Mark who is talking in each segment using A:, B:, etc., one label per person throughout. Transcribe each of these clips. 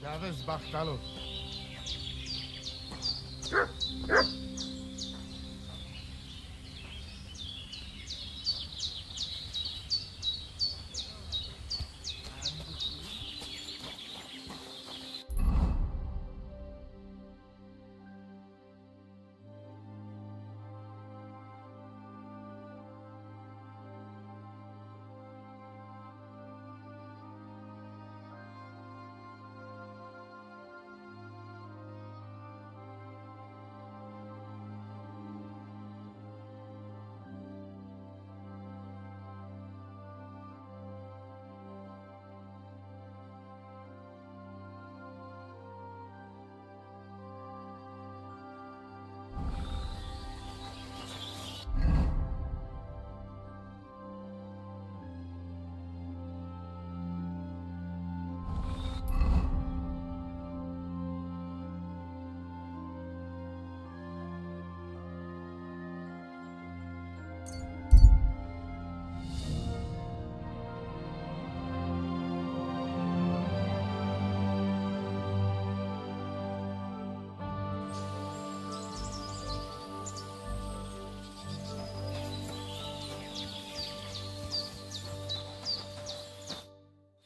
A: Gathers Bachtalo.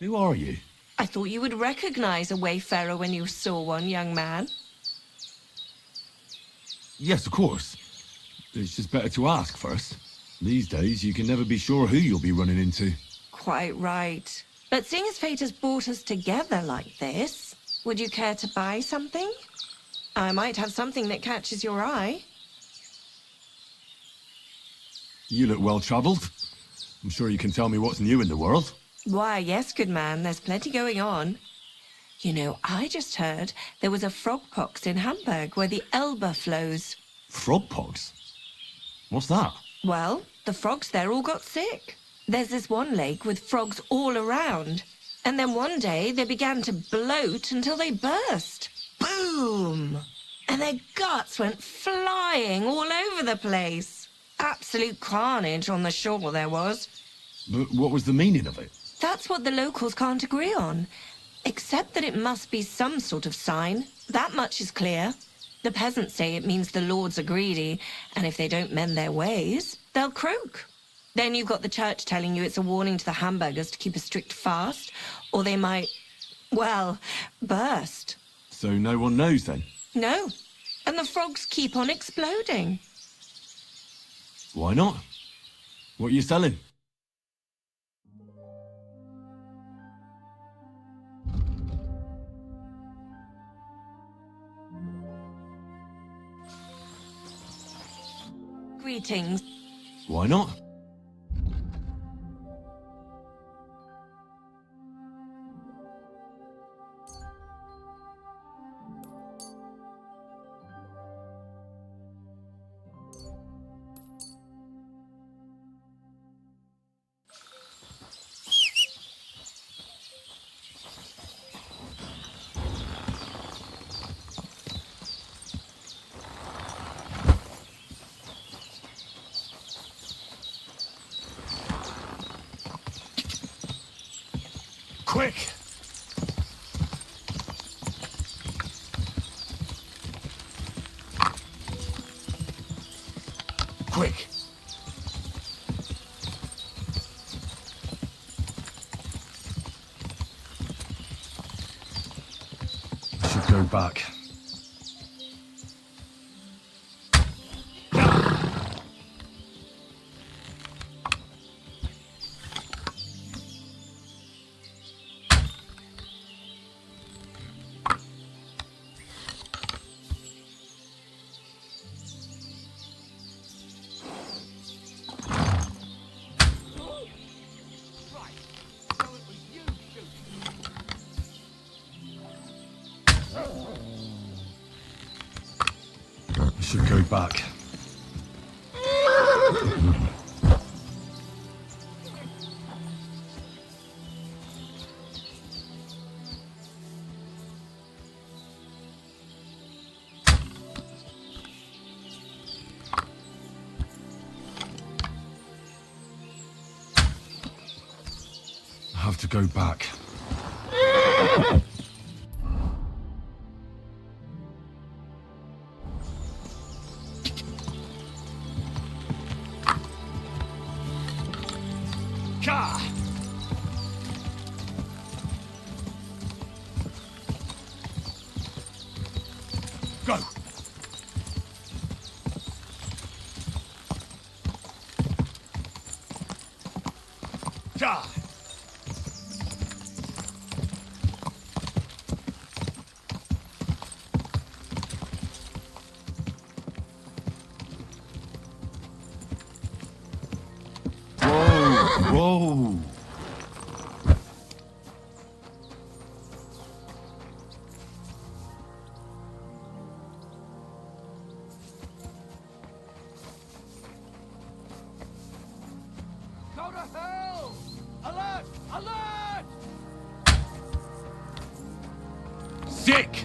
B: Who are you?
C: I thought you would recognize a wayfarer when you saw one, young man.
B: Yes, of course. It's just better to ask first. These days, you can never be sure who you'll be running into.
C: Quite right. But seeing as fate has brought us together like this, would you care to buy something? I might have something that catches your eye.
B: You look well-travelled. I'm sure you can tell me what's new in the world.
C: Why, yes, good man, there's plenty going on. You know, I just heard there was a frogpox in Hamburg where the Elbe flows.
B: Frogpox? What's that?
C: Well, the frogs there all got sick. There's this one lake with frogs all around. And then one day they began to bloat until they burst. Boom! And their guts went flying all over the place. Absolute carnage on the shore there was.
B: But what was the meaning of it?
C: That's what the locals can't agree on. Except that it must be some sort of sign. That much is clear. The peasants say it means the lords are greedy, and if they don't mend their ways, they'll croak. Then you've got the church telling you it's a warning to the hamburgers to keep a strict fast, or they might, well, burst.
B: So no one knows then?
C: No. And the frogs keep on exploding.
B: Why not? What are you selling?
C: Greetings.
B: Why not?
A: Quick! Quick!
B: I should go back. I should go back. I have to go back. Go! Die! Whoa!
A: Go to hell! Alert! Alert!
B: Sick!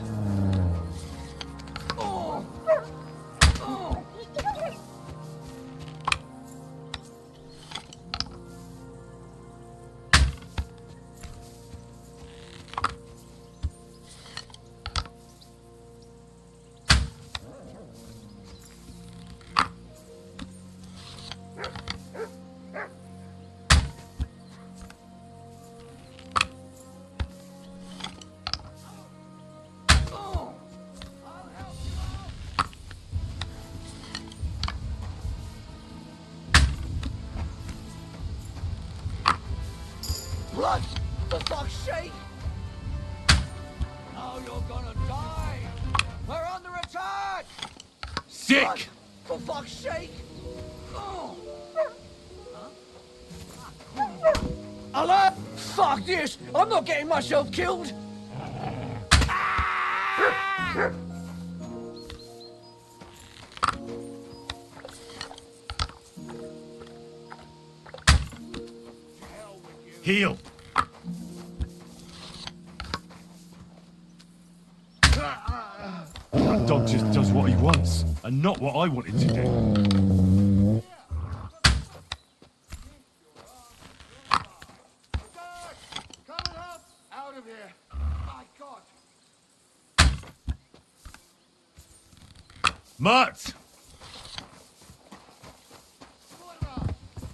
A: Blood! For fuck's sake! Now you're gonna die! We're under attack!
B: Sick!
A: Blood! For fuck's sake! Oh. Alert! Fuck this! I'm not getting myself killed!
B: Heal! That dog just does what he wants, and not what I wanted to do.
A: Coming up! Out of here! My God!
B: Mutt!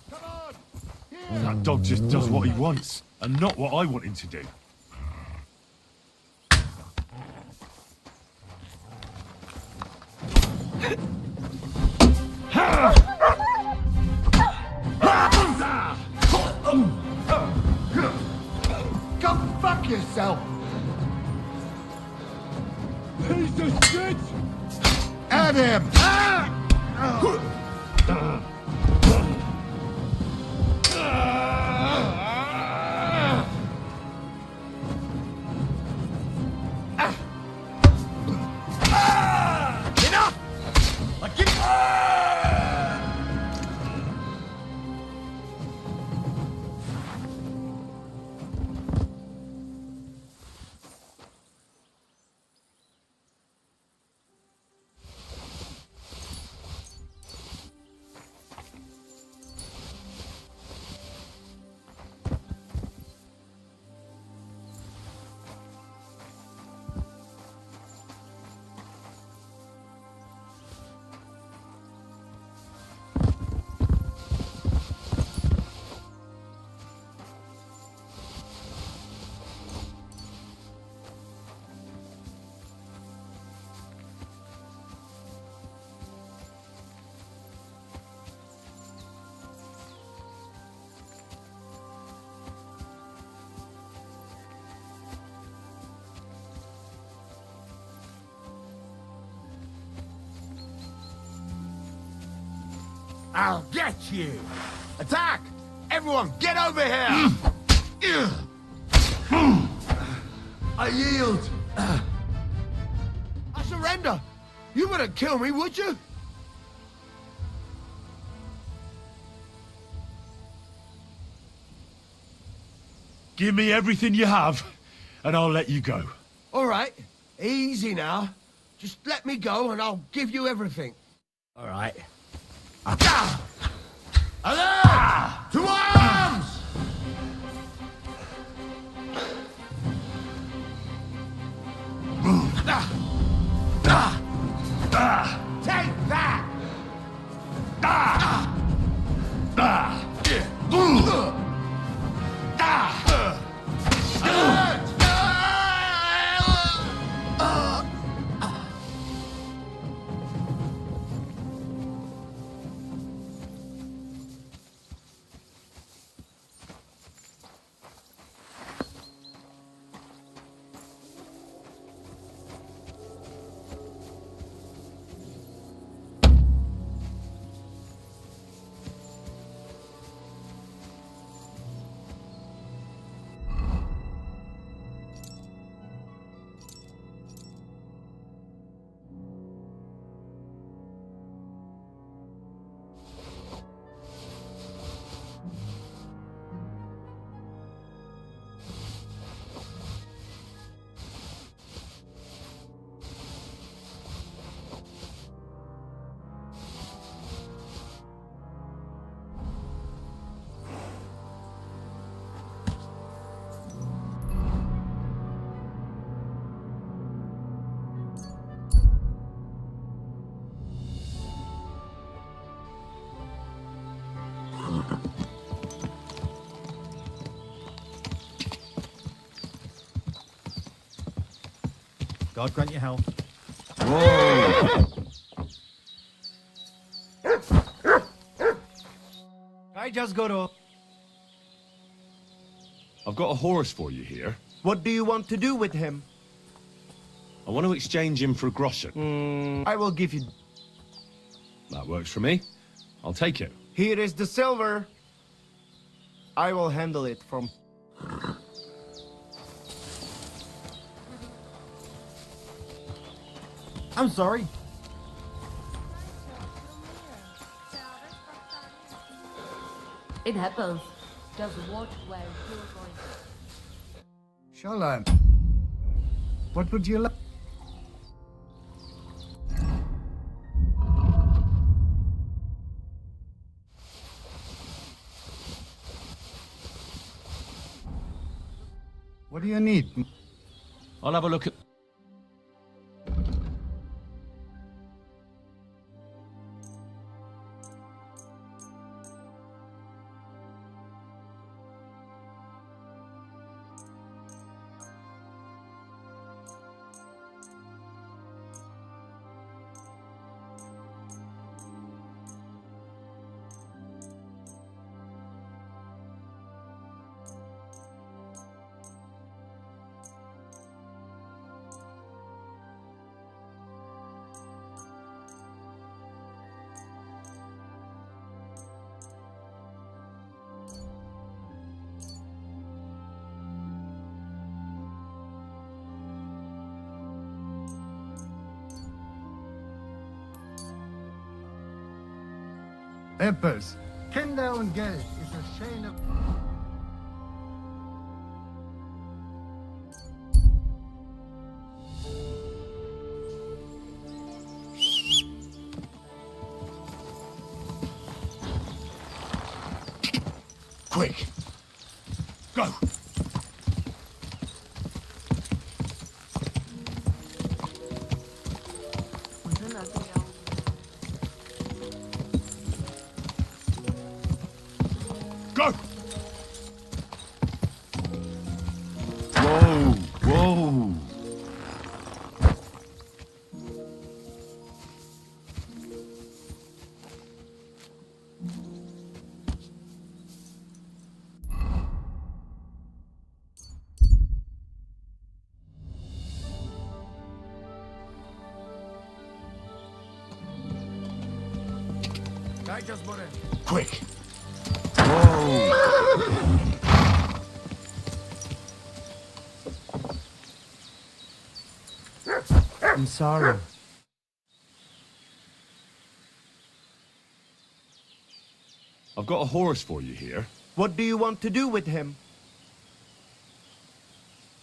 A: Come on! Here!
B: That dog just does what he wants, and not what I want him to do.
A: Go fuck yourself!
B: Piece of shit!
A: At him!
B: Enough! Like it.
A: I'll get you! Attack! Everyone, get over here! I yield! I surrender! You wouldn't kill me, would you?
B: Give me everything you have, and I'll let you go.
A: All right, easy now. Just let me go and I'll give you everything. All right. Alert! To arms! Take that!
D: God grant you health.
B: Whoa!
D: I just go to...
B: I've got a horse for you here.
E: What do you want to do with him?
B: I want to exchange him for a groschen.
E: I will give you...
B: That works for me. I'll take it.
E: Here is the silver. I will handle it from...
D: I'm sorry.
F: It happens. Just watch where you're going.
A: Shalom. What would you like? What do you need?
B: I'll have a look at...
A: Eppers. Kinder und Geld is a shame of... Quick. Go. Go.
B: Whoa! Whoa!
A: Quick.
E: I'm sorry.
B: I've got a horse for you here.
E: What do you want to do with him?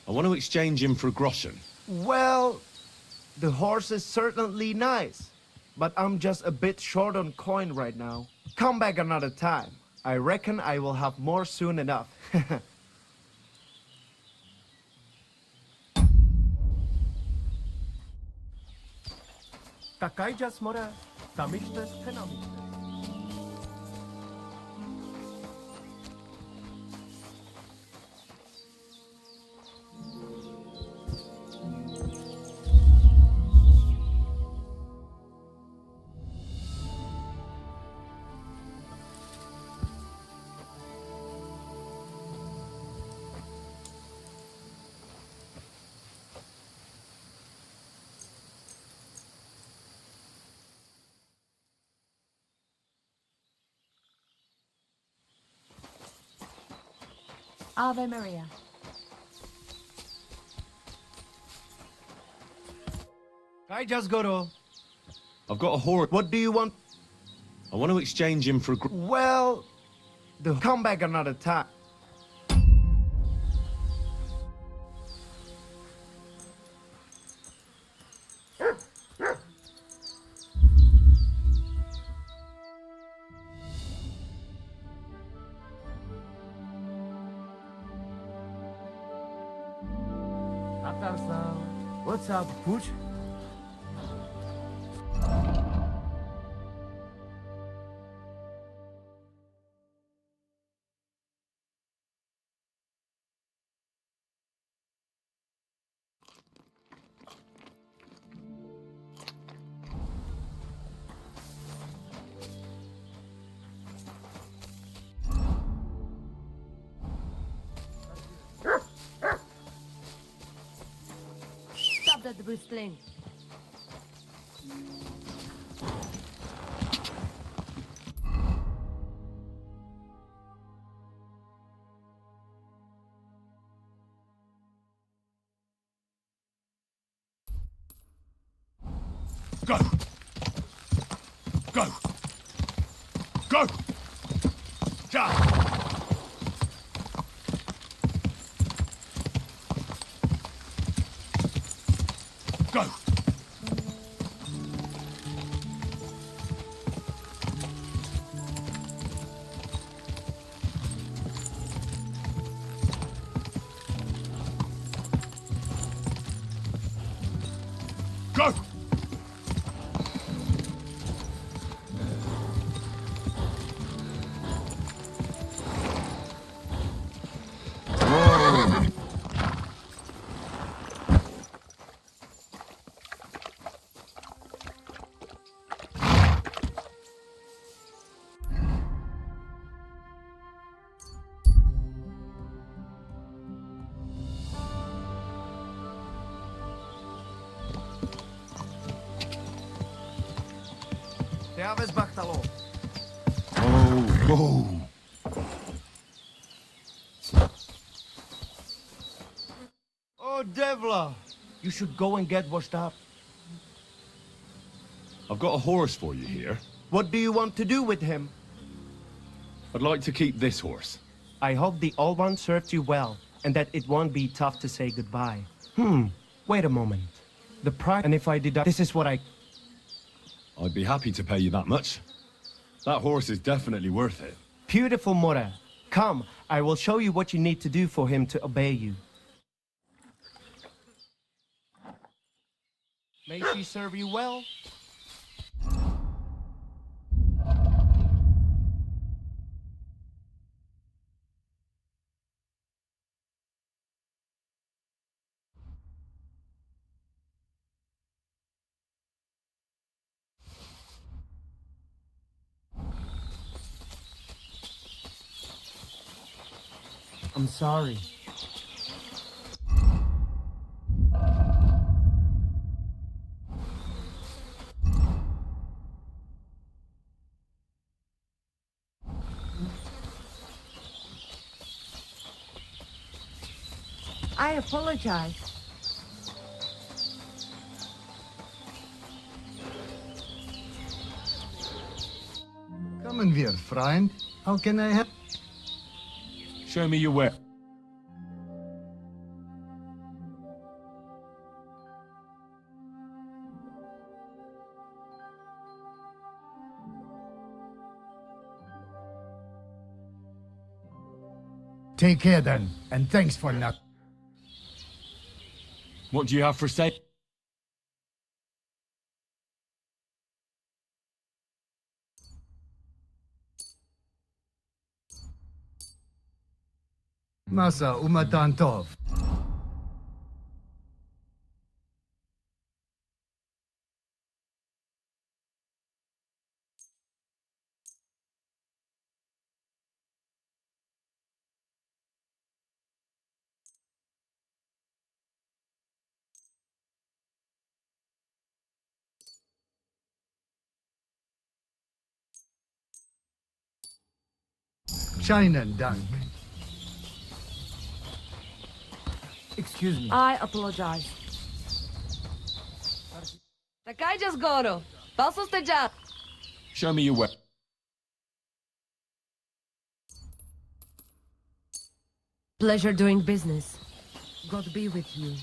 B: I want to exchange him for a groschen.
E: Well, the horse is certainly nice, but I'm just a bit short on coin right now. Come back another time. I reckon I will have more soon enough.
D: Какай just mora. Tamishtes penamistes.
F: Ave Maria.
E: I just go to...
B: I've got a horse.
E: What do you want?
B: I want to exchange him for a
E: Well, come back another time.
D: What's up, Pooch?
F: that bristling.
B: Go! Go! Go! Down! Go! Go! Oh,
E: Oh, Devla! You should go and get washed up.
B: I've got a horse for you here.
E: What do you want to do with him?
B: I'd like to keep this horse.
E: I hope the old one served you well, and that it won't be tough to say goodbye. Wait a moment. The price, and if I deduct, this is what I...
B: I'd be happy to pay you that much. That horse is definitely worth it.
E: Beautiful Mora. Come, I will show you what you need to do for him to obey you. May she serve you well? I'm sorry.
F: I apologize.
G: Kommen wir, Freund. How can I help?
B: Show me your way.
G: Take care then, and thanks for not.
B: What do you have for sale?
G: Masa umatan tov. Scheinen Dank.
D: Excuse me.
F: I apologize. Такай just goro. Balsos te ja.
B: Show me your way.
F: Pleasure doing business. God be with you.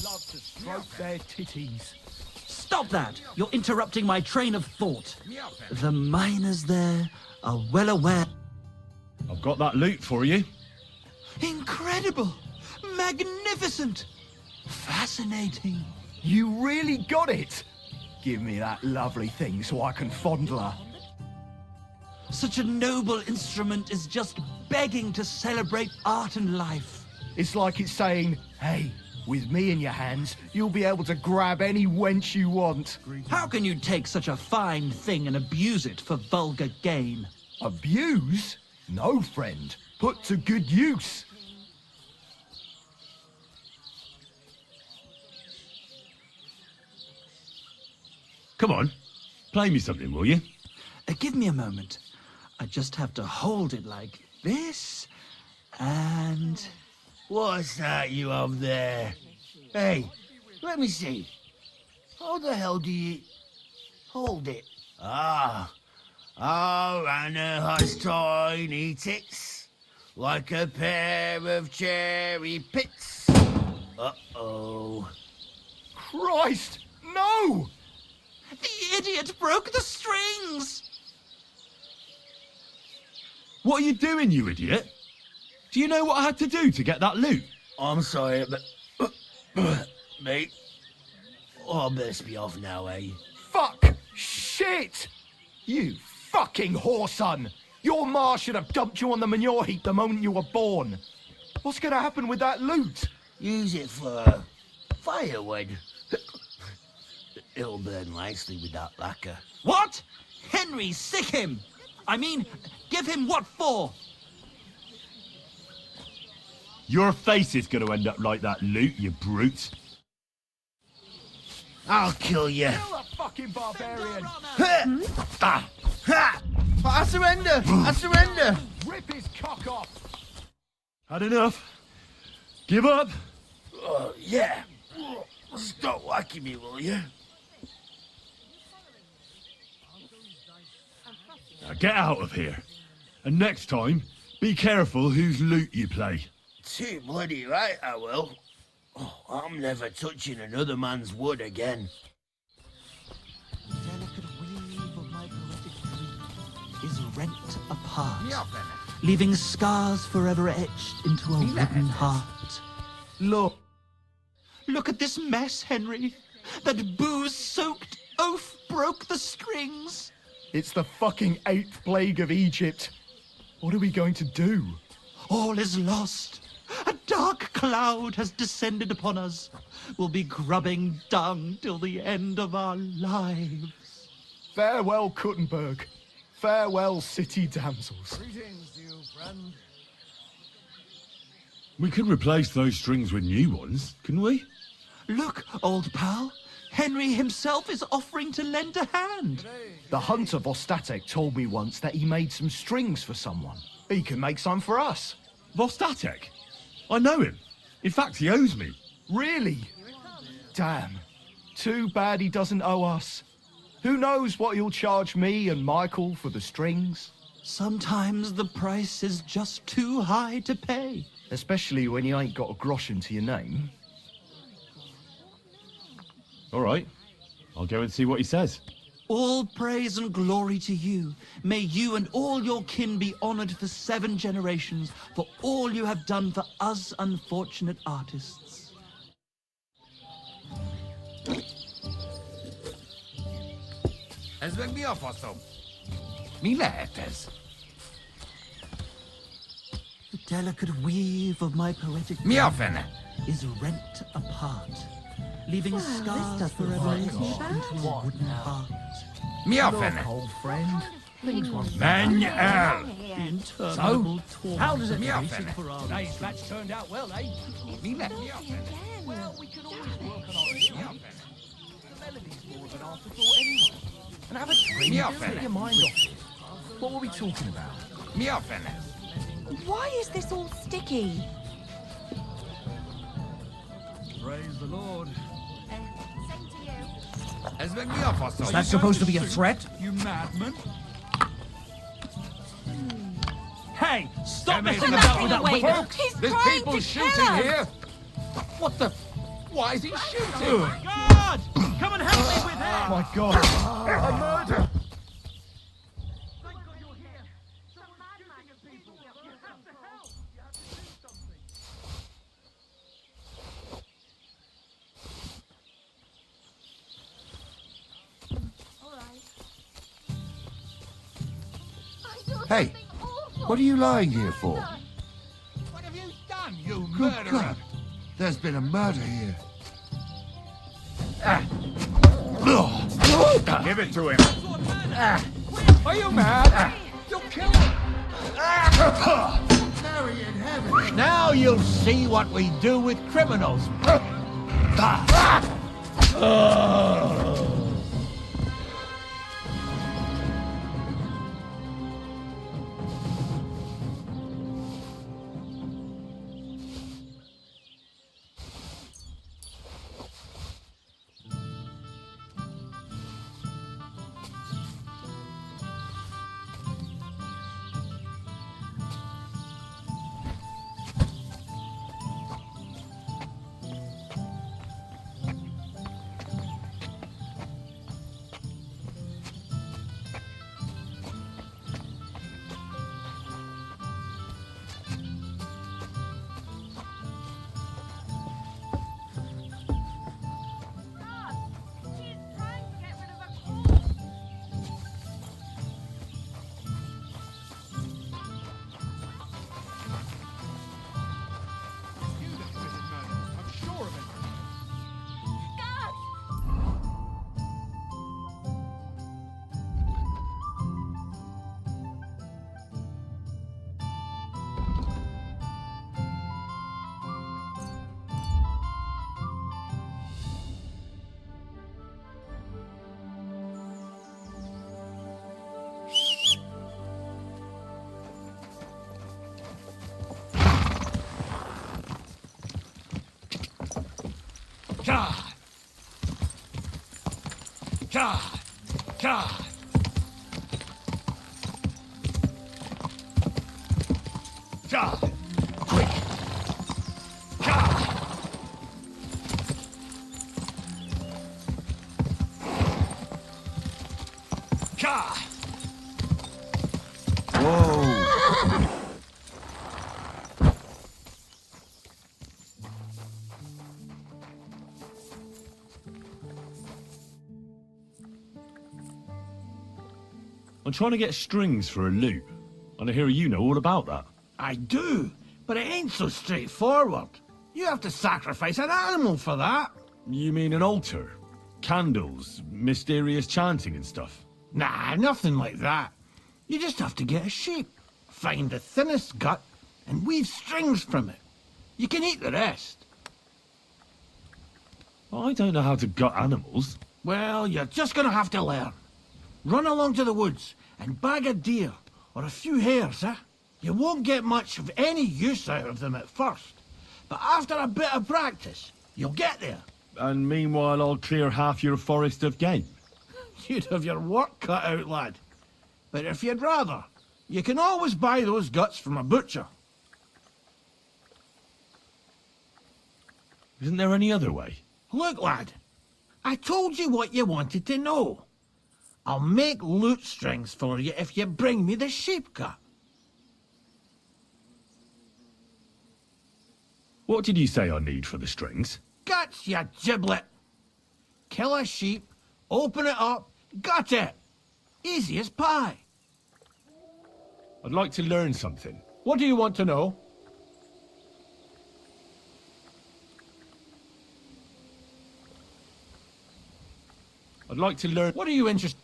A: Love to stroke their titties.
H: Stop that! You're interrupting my train of thought. The miners there are well aware.
B: I've got that loot for you.
H: Incredible! Magnificent! Fascinating!
A: You really got it! Give me that lovely thing so I can fondle her.
H: Such a noble instrument is just begging to celebrate art and life.
A: It's like it's saying, hey, with me in your hands, you'll be able to grab any wench you want.
H: How can you take such a fine thing and abuse it for vulgar gain?
A: Abuse? No, friend. Put to good use.
B: Come on, play me something, will you?
H: Give me a moment. I just have to hold it like this, and...
A: What's that you have there? Hey, let me see. How the hell do you... hold it? Ah. Oh, Anna has tiny tits, like a pair of cherry pits. Uh-oh. Christ, no!
H: The idiot broke the strings!
B: What are you doing, you idiot? Do you know what I had to do to get that loot?
A: I'm sorry, but... mate. Oh, I best be off now, eh? Fuck! Shit! You fucking whoreson! Your ma should have dumped you on the manure heap the moment you were born. What's gonna happen with that loot? Use it for... firewood. It'll burn nicely with that lacquer.
H: What? Henry, sick him! I mean, give him what for?
B: Your face is going to end up like that loot, you brute.
A: I'll kill you.
E: Kill a fucking barbarian!
A: I surrender! I surrender!
E: Rip his cock off!
B: Had enough? Give up?
A: Yeah. Stop whacking me, will you?
B: Now get out of here. And next time, be careful whose loot you play.
A: Too bloody right, I will. Oh, I'm never touching another man's wood again.
H: The delicate weave of my poetic dream is rent apart, leaving scars forever etched into a wooden heart. Look at this mess, Henry. That booze-soaked oaf broke the strings.
A: It's the fucking 8th plague of Egypt. What are we going to do?
H: All is lost. A dark cloud has descended upon us. We'll be grubbing dung till the end of our lives.
A: Farewell, Kuttenberg. Farewell, city damsels.
B: We could replace those strings with new ones, couldn't we?
H: Look, old pal. Henry himself is offering to lend a hand.
A: The hunter Vostatek told me once that he made some strings for someone. He can make some for us.
B: Vostatek? I know him. In fact, he owes me.
A: Really? Damn. Too bad he doesn't owe us. Who knows what he'll charge me and Michael for the strings?
H: Sometimes the price is just too high to pay.
A: Especially when you ain't got a groschen to your name.
B: All right. I'll go and see what he says.
H: All praise and glory to you. May you and all your kin be honored for 7 generations for all you have done for us unfortunate artists.
I: Ezek mi a faszom? Mi lehet ez?
H: The delicate weave of my poetic
I: Mi a fene?
H: is rent apart, leaving scars forever etched into a wooden heart.
I: Mi a fene?
A: Old friend.
I: Menj el!
H: The interminable torment
I: How does it
H: of
I: mi a
H: waiting
I: fene?
H: for our
D: Today's batch turned out well, eh?
I: Mi lett? Mi a fene?
D: Well, we can always work on our
I: Mi a fene?
D: The melody's more of an afterthought anyway. And have a drink,
I: Mi a
D: get
I: fene?
D: your mind off it. What were we talking about?
I: Mi a fene?
C: Why is this all sticky?
D: Praise the Lord.
I: Ezek mi a faszom?
D: Is that supposed to be a threat, you madman? Hey, stop
I: Come
D: messing
I: in,
D: about with that
C: away.
D: weapon!
I: Folks,
C: He's
I: there's
C: trying
I: people
C: to
I: shooting
C: kill us.
I: here. What the? Why is he shooting?
D: God! Come and help me with him!
A: My God. A murder.
J: Hey, what are you lying here for?
I: What have you done, you
J: Good
I: murderer?
J: God, there's been a murder here.
I: Give it to him. Are you mad? You'll kill him.
J: Mary in heaven.
I: Now you'll see what we do with criminals.
A: God! God! God! God! Quick! God! God!
J: Whoa.
B: I'm trying to get strings for a loop, and I hear you know all about that.
A: I do, but it ain't so straightforward. You have to sacrifice an animal for that.
B: You mean an altar? Candles, mysterious chanting and stuff?
A: Nah, nothing like that. You just have to get a sheep, find the thinnest gut, and weave strings from it. You can eat the rest.
B: I don't know how to gut animals.
A: Well, you're just gonna have to learn. Run along to the woods and bag a deer or a few hares, eh? You won't get much of any use out of them at first, but after a bit of practice, you'll get there.
B: And meanwhile, I'll clear half your forest of game.
A: You'd have your work cut out, lad. But if you'd rather, you can always buy those guts from a butcher.
B: Isn't there any other way?
A: Look, lad, I told you what you wanted to know. I'll make lute strings for you if you bring me the sheep gut.
B: What did you say I need for the strings?
A: Guts, you giblet. Kill a sheep, open it up, gut it. Easy as pie.
B: I'd like to learn something. What do you want to know? I'd like to learn...
A: What are you interested?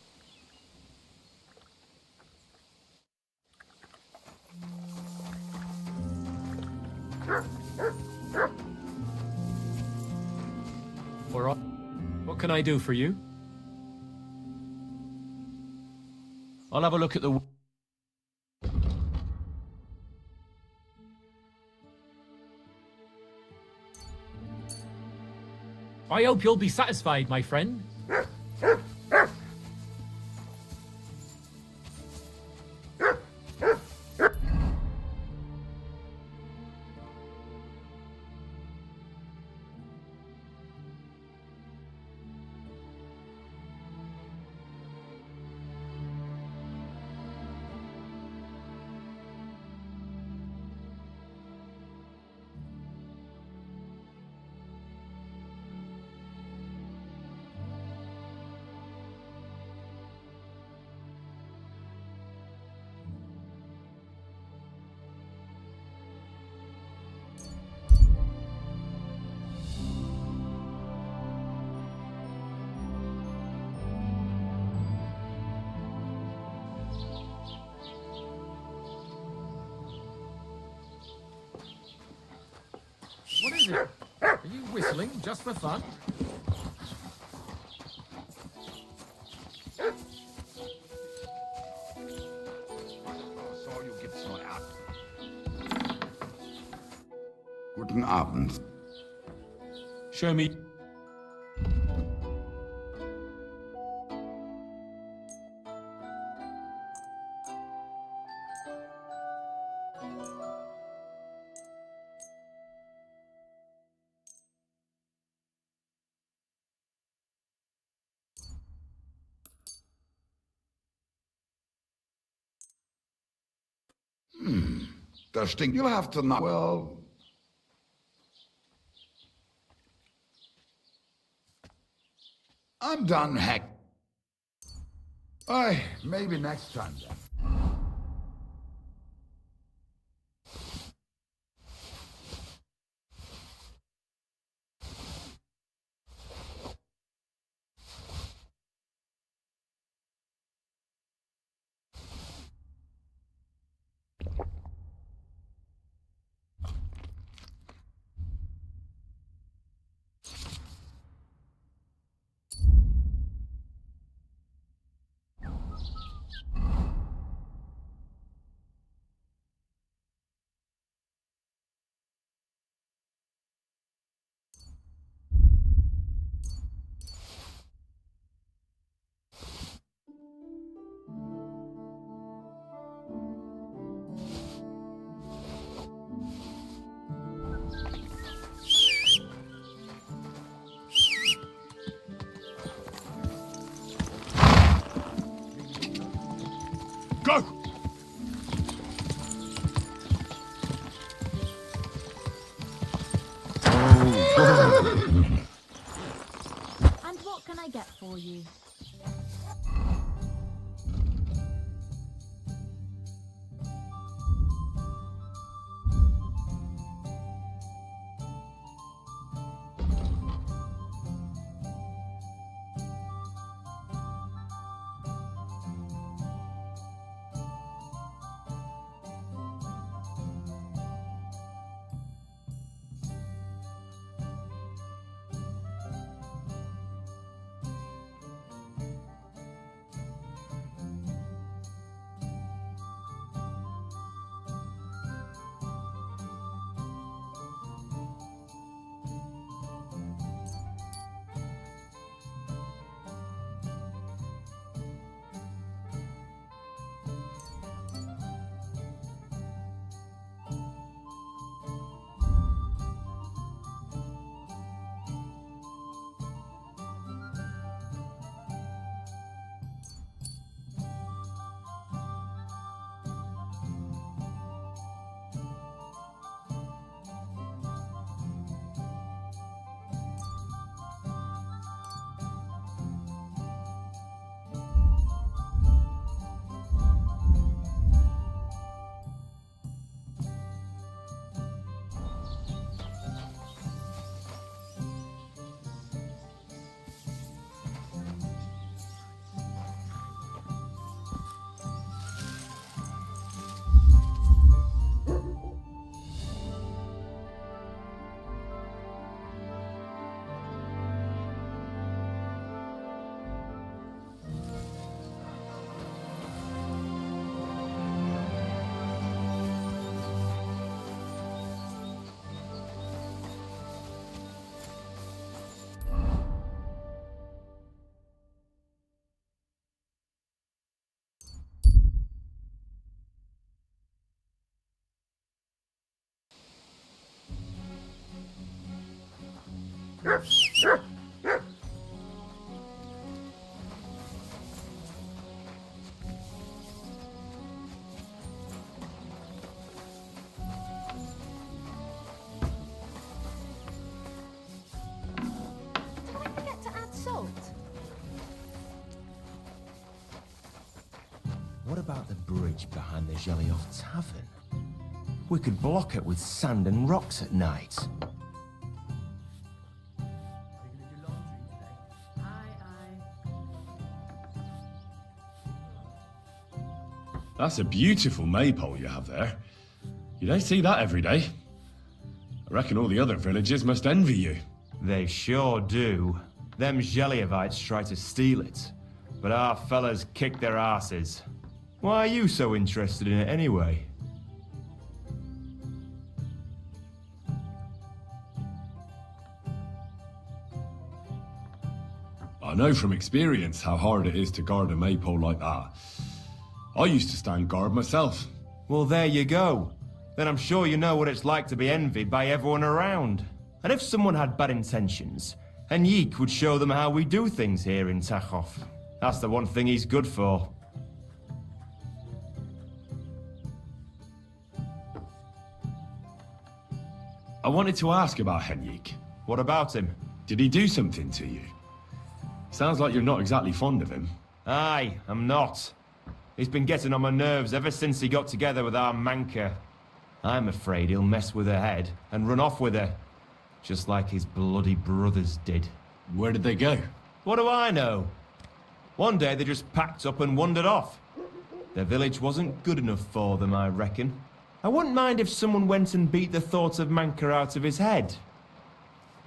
K: What can I do for you?
B: I'll have a look at the...
K: I hope you'll be satisfied, my friend.
I: is it? Are you whistling just for fun?
J: Guten Abend.
B: Show me.
J: Das stinkt. You'll have to not. Well. I'm done, heck. Aye, maybe next time then.
B: Go!
F: And what can I get for you?
L: What about the bridge behind the Jelly Off Tavern? We could block it with sand and rocks at night.
B: That's a beautiful maypole you have there. You don't see that every day. I reckon all the other villagers must envy you.
L: They sure do. Them Geliovites try to steal it, but our fellas kick their asses. Why are you so interested in it anyway?
B: I know from experience how hard it is to guard a maypole like that. I used to stand guard myself.
L: Well, there you go. Then I'm sure you know what it's like to be envied by everyone around. And if someone had bad intentions, Henrik would show them how we do things here in Tachov. That's the one thing he's good for.
B: I wanted to ask about Henrik.
L: What about him?
B: Did he do something to you? Sounds like you're not exactly fond of him.
L: Aye, I'm not. He's been getting on my nerves ever since he got together with our Manka. I'm afraid he'll mess with her head and run off with her. Just like his bloody brothers did.
B: Where did they go?
L: What do I know? One day they just packed up and wandered off. Their village wasn't good enough for them, I reckon. I wouldn't mind if someone went and beat the thought of Manka out of his head.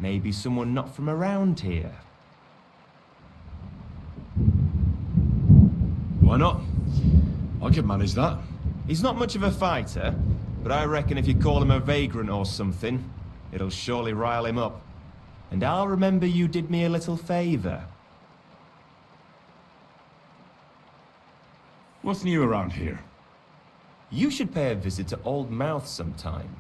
L: Maybe someone not from around here.
B: Why not? I could manage that.
L: He's not much of a fighter, but I reckon if you call him a vagrant or something, it'll surely rile him up. And I'll remember you did me a little favor.
B: What's new around here?
L: You should pay a visit to Old Mouth sometime.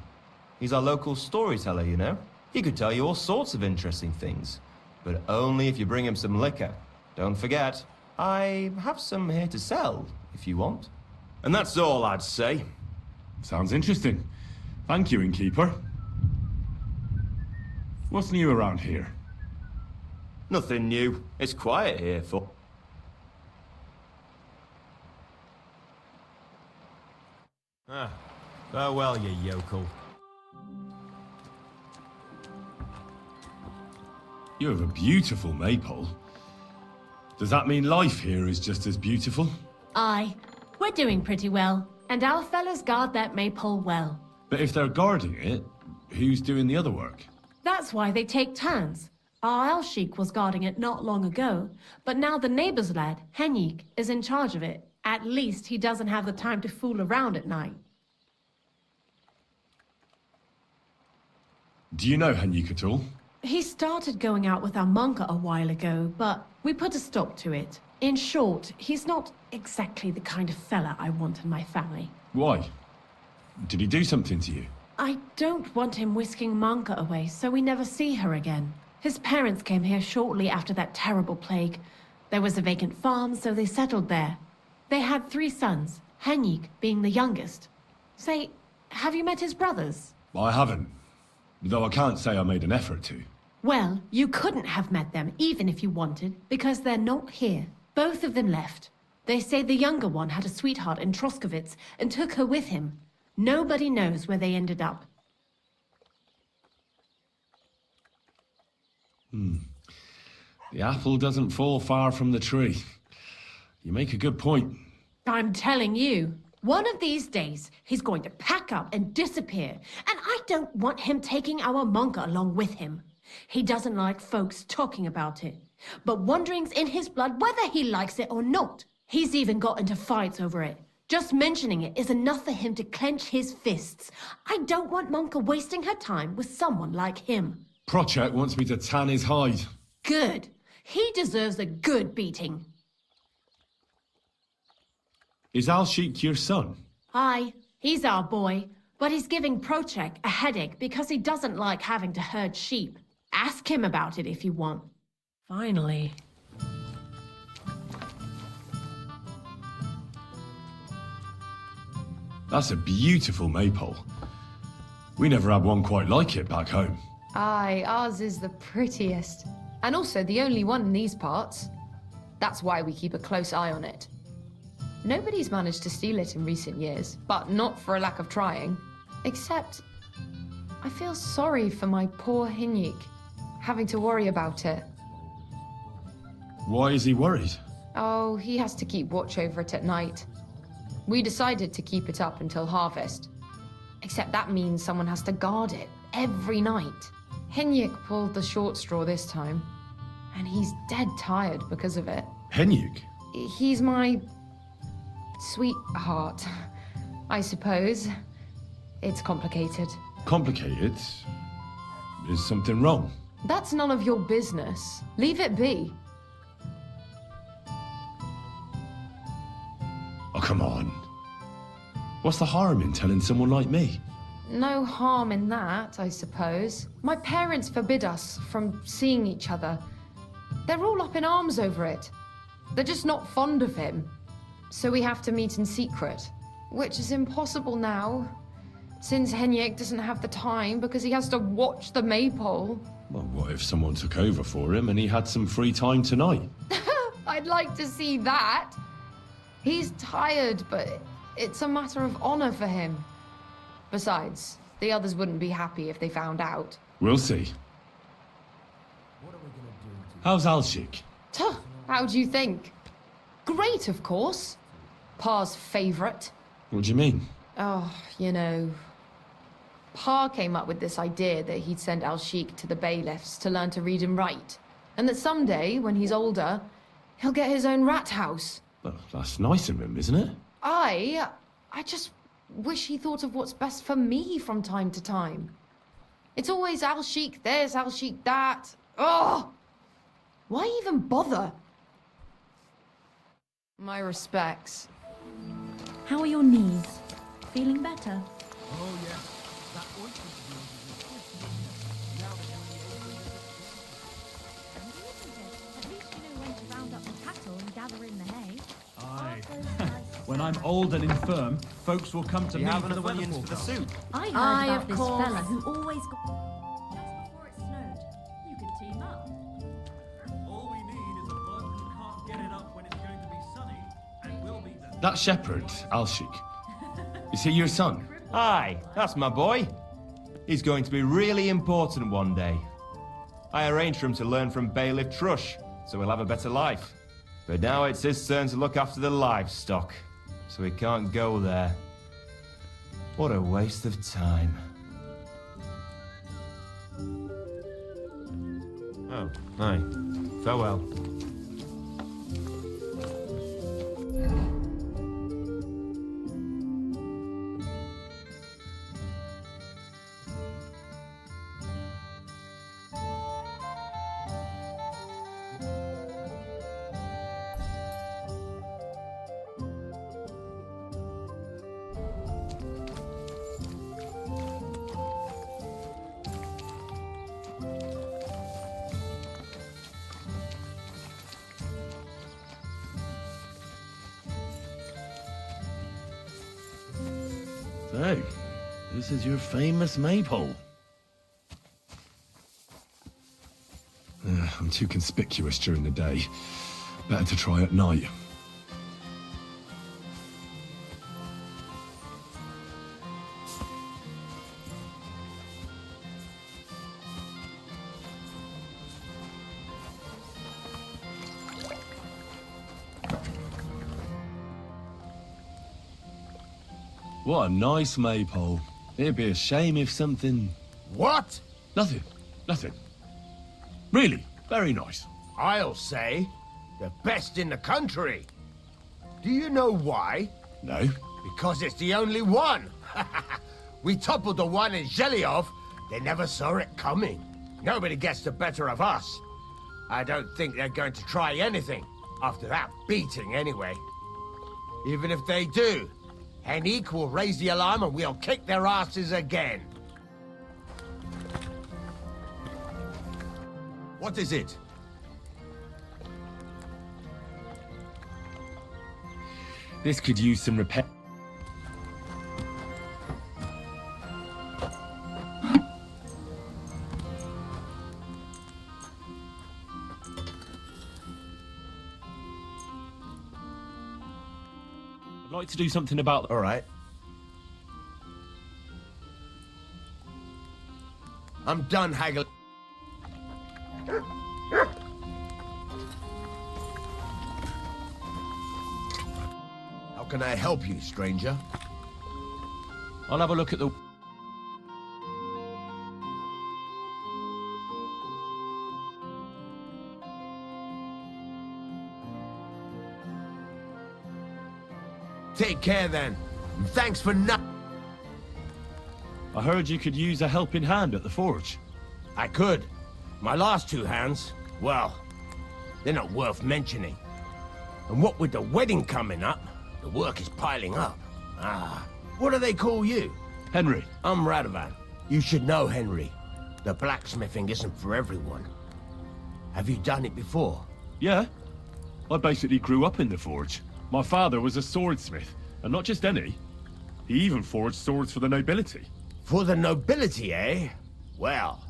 L: He's our local storyteller, you know. He could tell you all sorts of interesting things, but only if you bring him some liquor. Don't forget, I have some here to sell, if you want. And that's all I'd say.
B: Sounds interesting. Thank you, innkeeper. What's new around here?
L: Nothing new. It's quiet here for... Farewell, you yokel.
B: You have a beautiful maypole. Does that mean life here is just as beautiful?
F: Aye, we're doing pretty well, and our fellas guard that maypole well.
B: But if they're guarding it, who's doing the other work?
F: That's why they take turns. Our Elshik was guarding it not long ago, but now the neighbor's lad, Henrik, is in charge of it. At least he doesn't have the time to fool around at night.
B: Do you know Henrik at all?
F: He started going out with our Monka a while ago, but we put a stop to it. In short, he's not exactly the kind of fella I want in my family.
B: Why? Did he do something to you?
F: I don't want him whisking Monka away, so we never see her again. His parents came here shortly after that terrible plague. There was a vacant farm, so they settled there. They had 3 sons, Henrik being the youngest. Say, have you met his brothers?
B: I haven't. Though I can't say I made an effort to.
F: Well, you couldn't have met them, even if you wanted, because they're not here. Both of them left. They say the younger one had a sweetheart in Troskovitz and took her with him. Nobody knows where they ended up.
B: The apple doesn't fall far from the tree. You make a good point.
F: I'm telling you, one of these days, he's going to pack up and disappear, and I don't want him taking our Monka along with him. He doesn't like folks talking about it, but wandering's in his blood whether he likes it or not. He's even got into fights over it. Just mentioning it is enough for him to clench his fists. I don't want Monka wasting her time with someone like him.
B: Project wants me to tan his hide.
F: Good. He deserves a good beating.
B: Is Alshik your son?
F: Aye, he's our boy, but he's giving Prochek a headache because he doesn't like having to herd sheep. Ask him about it if you want. Finally.
B: That's a beautiful maypole. We never had one quite like it back home.
M: Aye, ours is the prettiest. And also the only one in these parts. That's why we keep a close eye on it. Nobody's managed to steal it in recent years, but not for a lack of trying. Except, I feel sorry for my poor Henrik, having to worry about it.
B: Why is he worried?
M: Oh, he has to keep watch over it at night. We decided to keep it up until harvest. Except that means someone has to guard it every night. Henrik pulled the short straw this time, and he's dead tired because of it.
B: Henrik?
M: He's my sweetheart, I suppose. It's complicated.
B: Complicated? Is something wrong?
M: That's none of your business. Leave it be.
B: Oh, come on. What's the harm in telling someone like me?
M: No harm in that, I suppose. My parents forbid us from seeing each other. They're all up in arms over it. They're just not fond of him. So we have to meet in secret, which is impossible now, since Henrik doesn't have the time because he has to watch the maypole.
B: Well, what if someone took over for him and he had some free time tonight?
M: I'd like to see that. He's tired, but it's a matter of honor for him. Besides, the others wouldn't be happy if they found out.
B: We'll see. How's Alshik?
M: Tuh, how do you think? Great, of course. Pa's favorite.
B: What do you mean?
M: Oh, you know. Pa came up with this idea that he'd send Alshik to the bailiffs to learn to read and write. And that someday, when he's older, he'll get his own rat house.
B: Well, that's nice of him, isn't it?
M: I just wish he thought of what's best for me from time to time. It's always Alshik this, Alshik that. Oh! Why even bother? My respects.
N: How are your knees? Feeling better?
D: Oh, yeah. That ointment of yours is as good as now that
N: At least you know when to round up the cattle and gather in the hay.
H: Aye. When I'm old and infirm, folks will come to me for the weather
L: for the
H: forecast.
L: soup.
N: I heard
M: Aye,
N: about
M: of
N: this
M: course.
N: fella who always got... Just before it snowed, you could team up.
H: All we need is a bloke who can't get it up when it's going to be sunny, and we'll be there.
B: That shepherd, Alshik. Is he your son?
L: Aye, that's my boy. He's going to be really important one day. I arranged for him to learn from Bailiff Trush, so he'll have a better life. But now it's his turn to look after the livestock, so he can't go there. What a waste of time. Oh, aye. Farewell.
B: So, this is your famous maypole. I'm too conspicuous during the day. Better to try at night. What a nice maypole. It'd be a shame if something...
A: What?
B: Nothing. Nothing. Really, very nice.
A: I'll say, the best in the country. Do you know why?
B: No.
A: Because it's the only one. We toppled the one in Zhelyov. They never saw it coming. Nobody gets the better of us. I don't think they're going to try anything, after that beating anyway. Even if they do, Henrik will raise the alarm and we'll kick their asses again. What is it?
B: This could use some repair. I'd like to do something about...
A: All right. I'm done haggling. How can I help you, stranger?
B: I'll have a look at the...
A: Take care then. And thanks for
B: I heard you could use a helping hand at the forge.
A: I could. My last two hands, well, they're not worth mentioning. And what with the wedding coming up, the work is piling up. What do they call you?
B: Henry.
A: I'm Radovan. You should know Henry. The blacksmithing isn't for everyone. Have you done it before?
B: Yeah. I basically grew up in the forge. My father was a swordsmith, and not just any. He even forged swords for the nobility.
A: For the nobility, eh? Well,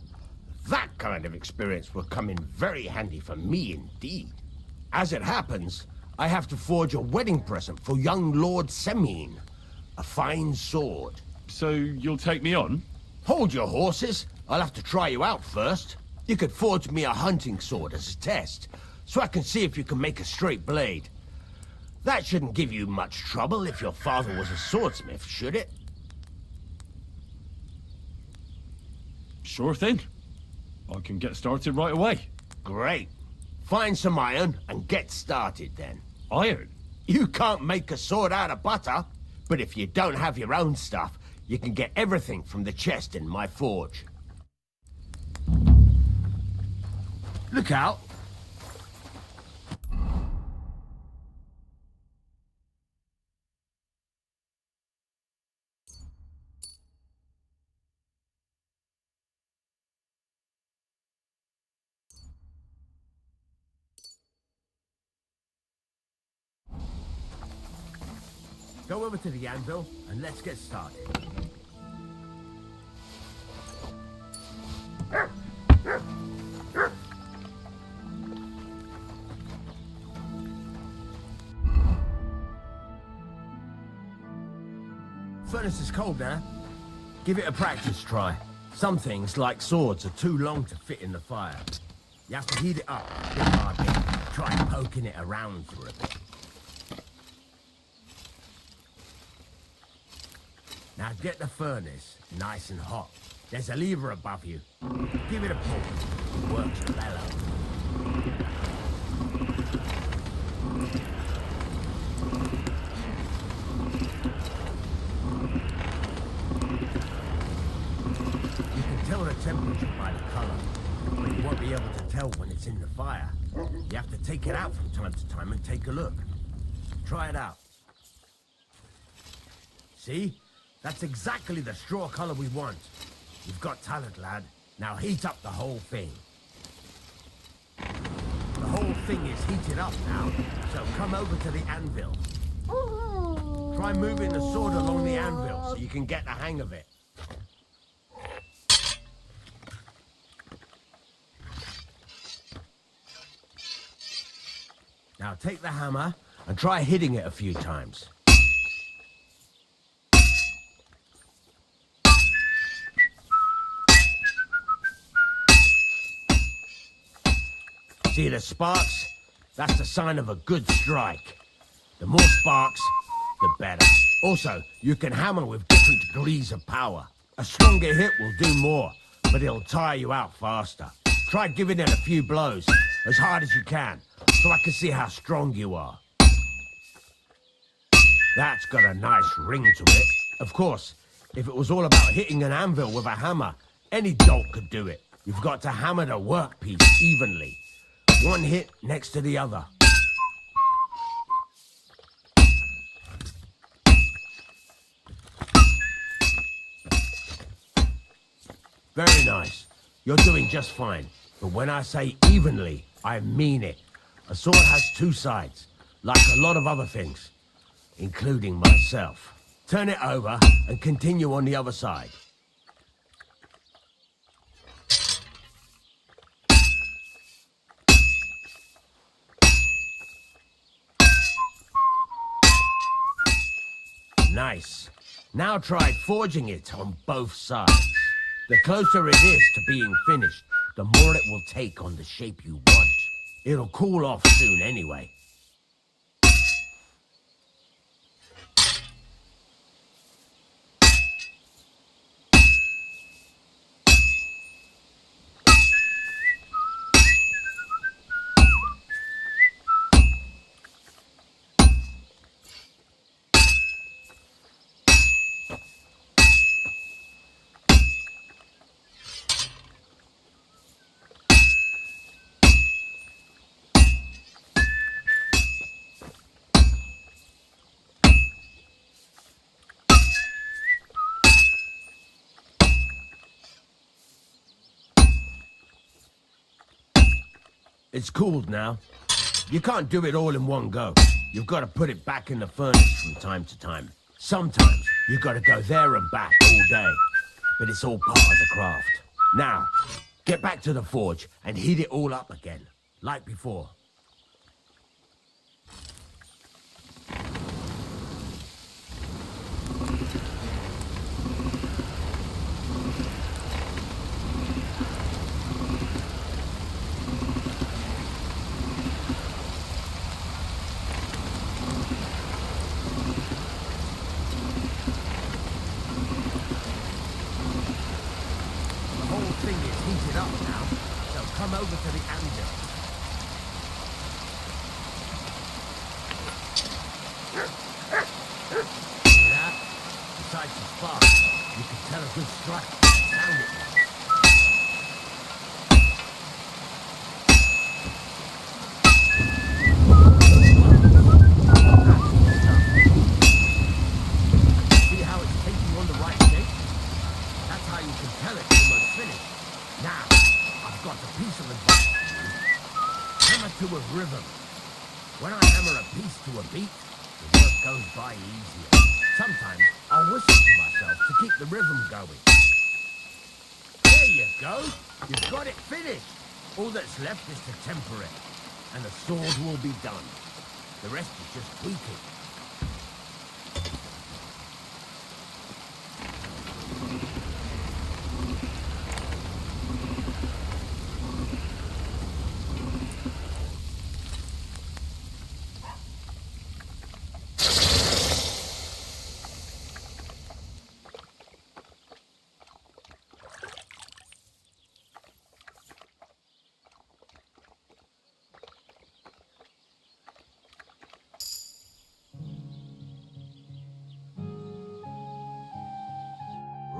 A: that kind of experience will come in very handy for me indeed. As it happens, I have to forge a wedding present for young Lord Semine. A fine sword.
B: So you'll take me on?
A: Hold your horses. I'll have to try you out first. You could forge me a hunting sword as a test, so I can see if you can make a straight blade. That shouldn't give you much trouble if your father was a swordsmith, should it?
B: Sure thing. I can get started right away.
A: Great. Find some iron and get started then.
B: Iron?
A: You can't make a sword out of butter, but if you don't have your own stuff, you can get everything from the chest in my forge. Look out! Go over to the anvil and let's get started. Furnace is cold now. Give it a practice try. Some things, like swords, are too long to fit in the fire. You have to heat it up bit by bit. Try poking it around for a bit. Now get the furnace nice and hot. There's a lever above you. Give it a pull. It works a bellow. You can tell the temperature by the color, but you won't be able to tell when it's in the fire. You have to take it out from time to time and take a look. Try it out. See? That's exactly the straw color we want. You've got talent, lad. Now heat up the whole thing. The whole thing is heated up now, so come over to the anvil. Try moving the sword along the anvil so you can get the hang of it. Now take the hammer and try hitting it a few times. See the sparks? That's the sign of a good strike. The more sparks, the better. Also, you can hammer with different degrees of power. A stronger hit will do more, but it'll tire you out faster. Try giving it a few blows, as hard as you can, so I can see how strong you are. That's got a nice ring to it. Of course, if it was all about hitting an anvil with a hammer, any dolt could do it. You've got to hammer the workpiece evenly. One hit next to the other. Very nice. You're doing just fine. But when I say evenly, I mean it. A sword has two sides, like a lot of other things, including myself. Turn it over and continue on the other side. Nice. Now try forging it on both sides. The closer it is to being finished, the more it will take on the shape you want. It'll cool off soon anyway. It's cooled now. You can't do it all in one go. You've got to put it back in the furnace from time to time. Sometimes you've got to go there and back all day. But it's all part of the craft. Now, get back to the forge and heat it all up again, like before. Come over to the anvil. Yeah? Besides the spark, you can tell a good strike. Sound it. See how it's taking on the right shape? That's how you can tell it's almost finished. Now, I've got a piece of advice for you. Hammer to a rhythm. When I hammer a piece to a beat, the work goes by easier. Sometimes I'll whistle to myself to keep the rhythm going. There you go. You've got it finished. All that's left is to temper it, and the sword will be done. The rest is just tweaking.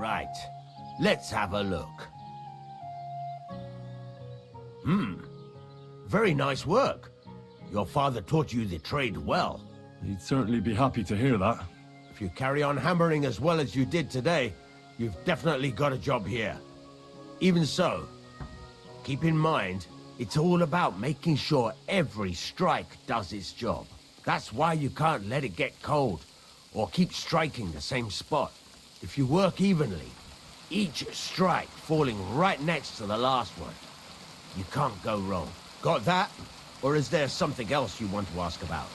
A: Right, let's have a look. Very nice work. Your father taught you the trade well.
B: He'd certainly be happy to hear that.
A: If you carry on hammering as well as you did today, you've definitely got a job here. Even so, keep in mind, it's all about making sure every strike does its job. That's why you can't let it get cold, or keep striking the same spot. If you work evenly, each strike falling right next to the last one, you can't go wrong. Got that? Or is there something else you want to ask about?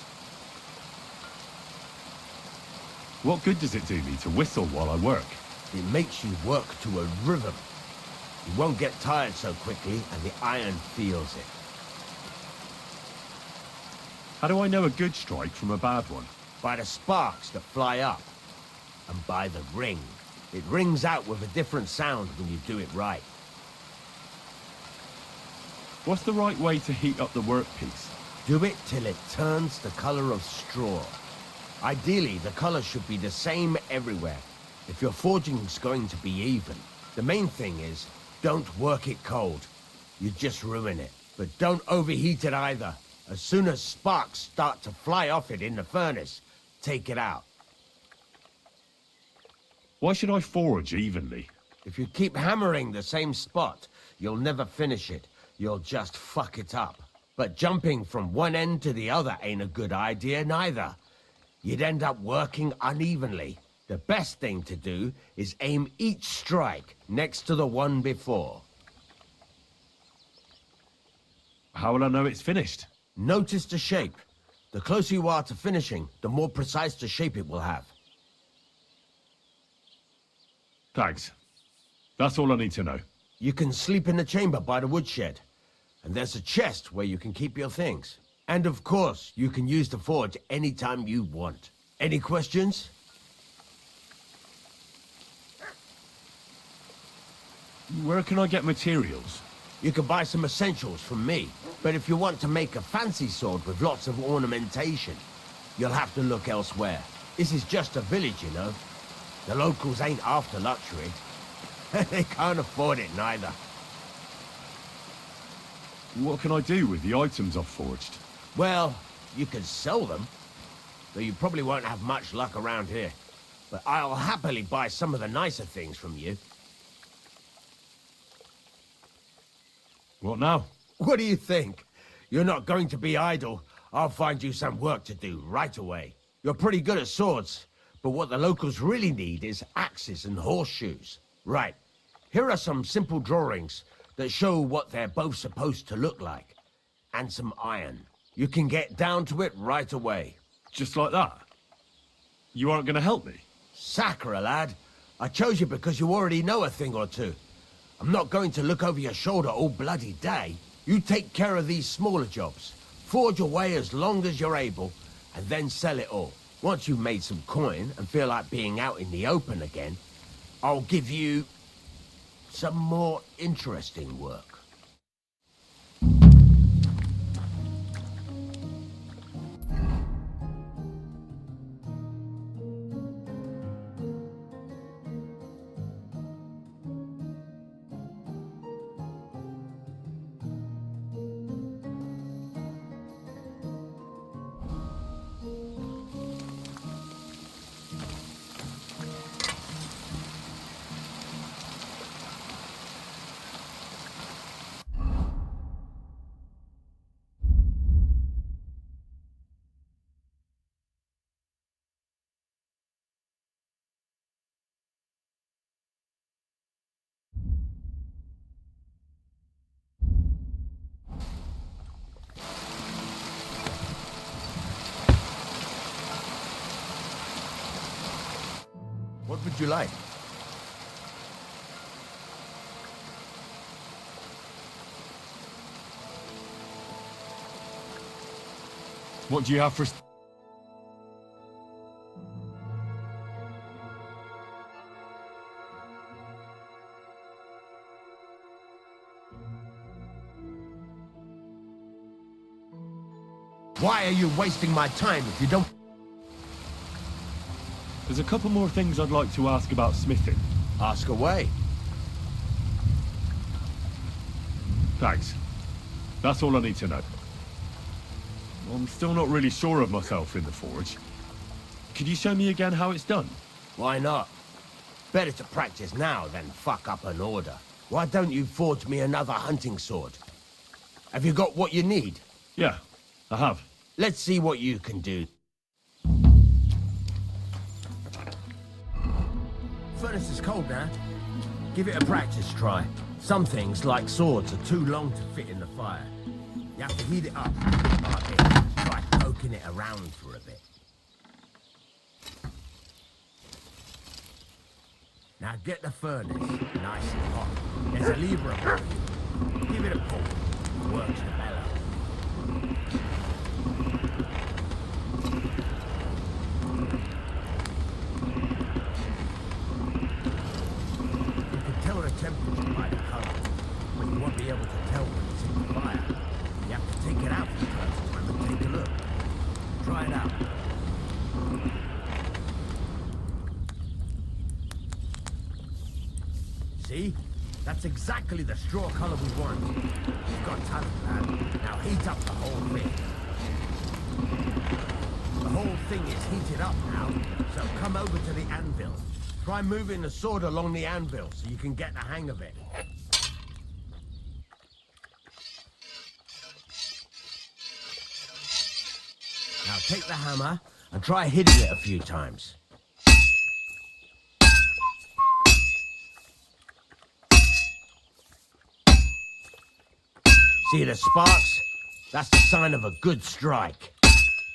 B: What good does it do me to whistle while I work?
A: It makes you work to a rhythm. You won't get tired so quickly, and the iron feels it.
B: How do I know a good strike from a bad one?
A: By the sparks that fly up. And by the ring. It rings out with a different sound when you do it right.
B: What's the right way to heat up the workpiece?
A: Do it till it turns the color of straw. Ideally, the color should be the same everywhere. If your forging's going to be even, the main thing is, don't work it cold. You just ruin it. But don't overheat it either. As soon as sparks start to fly off it in the furnace, take it out.
B: Why should I forge evenly?
A: If you keep hammering the same spot, you'll never finish it. You'll just fuck it up. But jumping from one end to the other ain't a good idea neither. You'd end up working unevenly. The best thing to do is aim each strike next to the one before.
B: How will I know it's finished?
A: Notice the shape. The closer you are to finishing, the more precise the shape it will have.
B: Thanks. That's all I need to know.
A: You can sleep in the chamber by the woodshed. And there's a chest where you can keep your things. And of course, you can use the forge anytime you want. Any questions?
B: Where can I get materials?
A: You can buy some essentials from me. But if you want to make a fancy sword with lots of ornamentation, you'll have to look elsewhere. This is just a village, you know. The locals ain't after luxury. They can't afford it neither.
B: What can I do with the items I've forged?
A: Well, you can sell them. Though you probably won't have much luck around here. But I'll happily buy some of the nicer things from you.
B: What now?
A: What do you think? You're not going to be idle. I'll find you some work to do right away. You're pretty good at swords, but what the locals really need is axes and horseshoes. Right. Here are some simple drawings that show what they're both supposed to look like. And some iron. You can get down to it right away.
B: Just like that? You aren't going to help me?
A: Sacre, lad. I chose you because you already know a thing or two. I'm not going to look over your shoulder all bloody day. You take care of these smaller jobs. Forge away as long as you're able, and then sell it all. Once you've made some coin and feel like being out in the open again, I'll give you some more interesting work. What would you like?
B: What do you have for...
A: Why are you wasting my time if you don't...
B: There's a couple more things I'd like to ask about smithing.
A: Ask away.
B: Thanks. That's all I need to know. I'm still not really sure of myself in the forge. Could you show me again how it's done?
A: Why not? Better to practice now than fuck up an order. Why don't you forge me another hunting sword? Have you got what you need?
B: Yeah, I have.
A: Let's see what you can do. Furnace is cold now. Give it a practice try. Some things, like swords, are too long to fit in the fire. You have to heat it up like this. Try poking it around for a bit. Now get the furnace nice and hot. There's a lever above it. Give it a pull. It works the bellows. You can tell the temperature by the color, but you won't be able to tell when it's in the fire. You have to take it out from time to time and take a look. Try it out. See? That's exactly the straw color we want. You've got talent, lad. Now heat up the whole thing. The whole thing is heated up now, so come over to the anvil. Try moving the sword along the anvil so you can get the hang of it. Now take the hammer and try hitting it a few times. See the sparks? That's the sign of a good strike.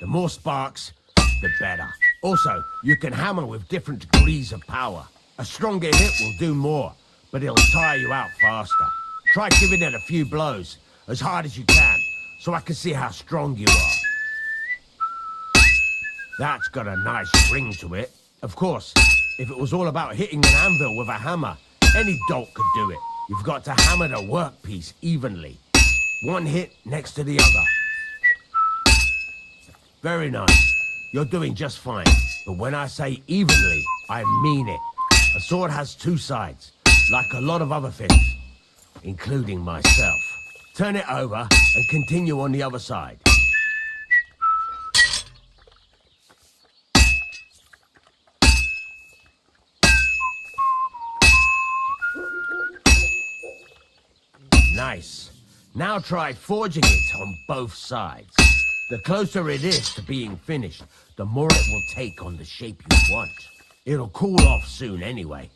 A: The more sparks, the better. Also, you can hammer with different degrees of power. A stronger hit will do more, but it'll tire you out faster. Try giving it a few blows, as hard as you can, so I can see how strong you are. That's got a nice ring to it. Of course, if it was all about hitting an anvil with a hammer, any dolt could do it. You've got to hammer the workpiece evenly. One hit next to the other. Very nice. You're doing just fine. But when I say evenly, I mean it. A sword has two sides, like a lot of other things, including myself. Turn it over and continue on the other side. Nice.
O: Now try forging it on both sides. The closer it is to being finished, the more it will take on the shape you want. It'll cool off soon anyway.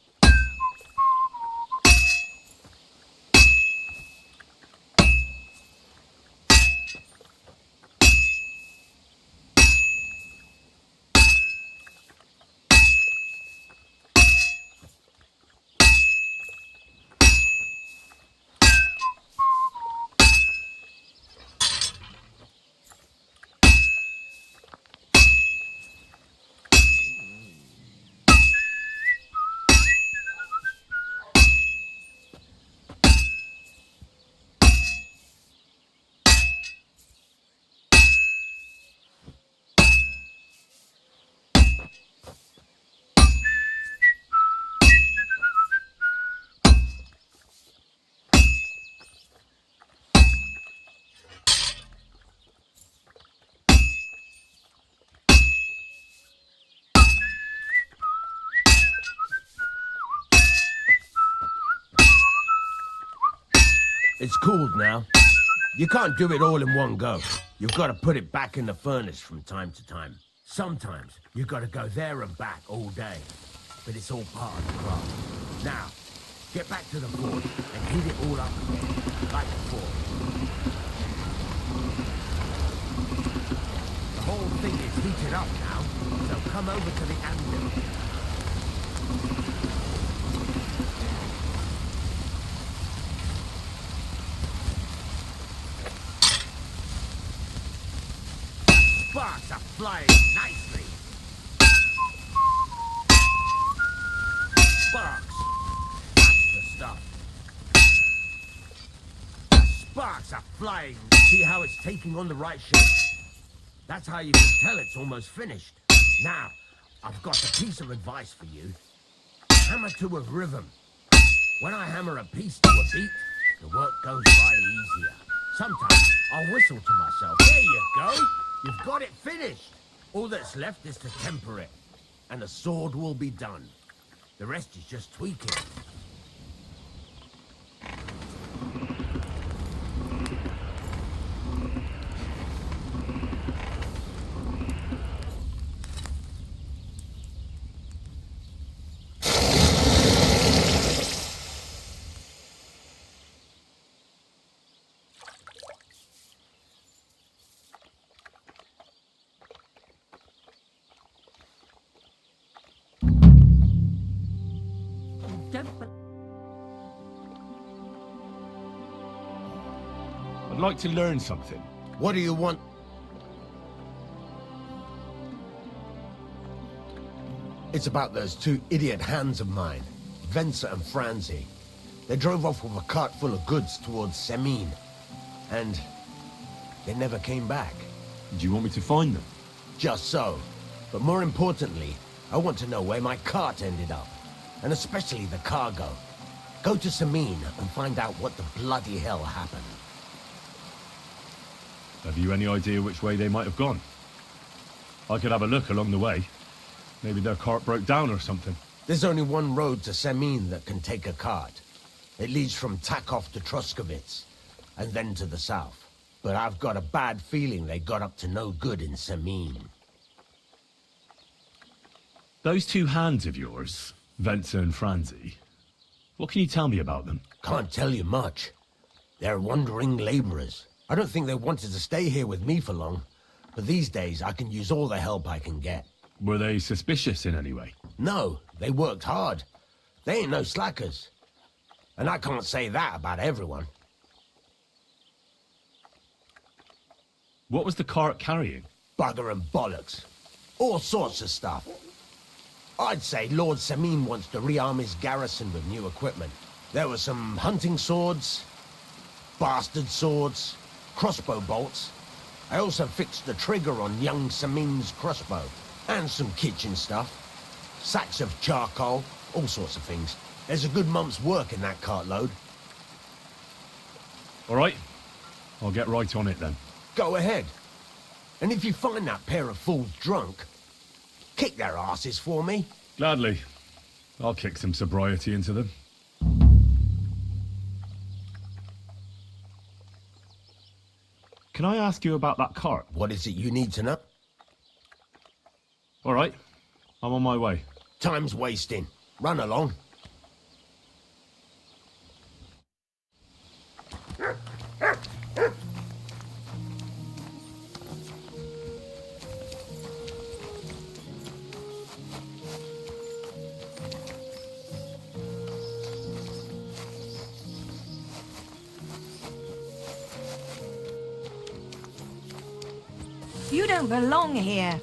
O: It's cooled now. You can't do it all in one go. You've got to put it back in the furnace from time to time. Sometimes you've got to go there and back all day. But it's all part of the craft. Now, get back to the forge and heat it all up again, like before. The whole thing is heated up now, so come over to the anvil. Sparks are flying nicely. Sparks. That's the stuff. Sparks are flying. See how it's taking on the right shape? That's how you can tell it's almost finished. Now, I've got a piece of advice for you. Hammer to a rhythm. When I hammer a piece to a beat, the work goes by easier. Sometimes I'll whistle to myself. There you go. You've got it finished. All that's left is to temper it, and the sword will be done. The rest is just tweaking.
B: I'd like to learn something.
O: What do you want? It's about those two idiot hands of mine, Venser and Franzi. They drove off with a cart full of goods towards Semin, and they never came back.
B: Do you want me to find them?
O: Just so. But more importantly, I want to know where my cart ended up, and especially the cargo. Go to Semin and find out what the bloody hell happened.
B: Have you any idea which way they might have gone? I could have a look along the way. Maybe their cart broke down or something.
O: There's only one road to Semin that can take a cart. It leads from Takov to Troskovitz, and then to the south. But I've got a bad feeling they got up to no good in Semin.
B: Those two hands of yours, Venser and Franzi, what can you tell me about them?
O: Can't tell you much. They're wandering laborers. I don't think they wanted to stay here with me for long, but these days I can use all the help I can get.
B: Were they suspicious in any way?
O: No, they worked hard. They ain't no slackers. And I can't say that about everyone.
B: What was the cart carrying?
O: Bugger and bollocks. All sorts of stuff. I'd say Lord Semin wants to rearm his garrison with new equipment. There were some hunting swords, bastard swords, crossbow bolts. I also fixed the trigger on young Semin's crossbow. And some kitchen stuff. Sacks of charcoal, all sorts of things. There's a good month's work in that cartload.
B: All right. I'll get right on it then.
O: Go ahead. And if you find that pair of fools drunk, kick their asses for me.
B: Gladly. I'll kick some sobriety into them. can I ask you about that cart?
O: What is it you need to know?
B: All right, I'm on my way.
O: Time's wasting. Run along.
C: You don't belong here.